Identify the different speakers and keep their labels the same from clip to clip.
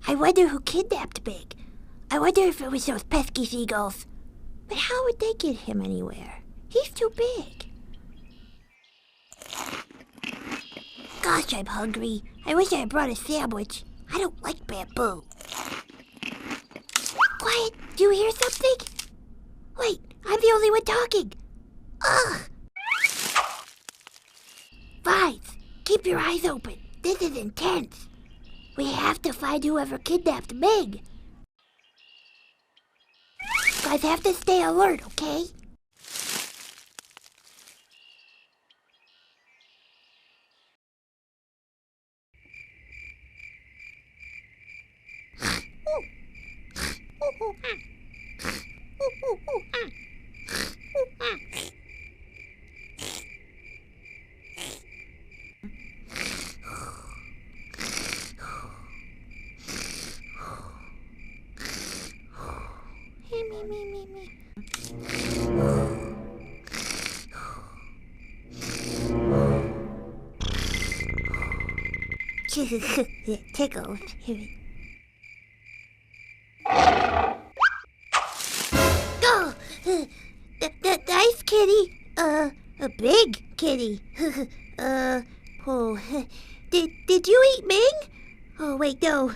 Speaker 1: I wonder who kidnapped Big. I wonder if it was those pesky seagulls. But how would they get him anywhere? He's too big. Gosh, I'm hungry. I wish I had brought a sandwich. I don't like bamboo. Quiet, do you hear something? Wait, I'm the only one talking. Ugh! Vines, keep your eyes open. This is intense. We have to find whoever kidnapped Mig. You guys have to stay alert, okay? Me. Tickles. Oh, nice kitty. A big kitty. Oh, did you eat Ming? Oh, wait, no.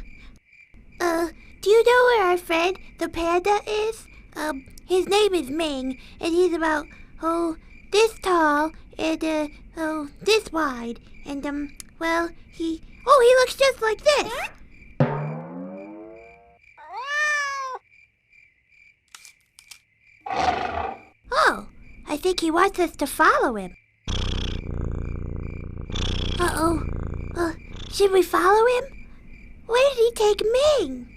Speaker 1: Do you know where our friend, the panda, is? His name is Ming, and he's about, this tall, and, this wide, and, well, he looks just like this. Oh, I think he wants us to follow him. Uh-oh. Should we follow him? Where did he take Ming?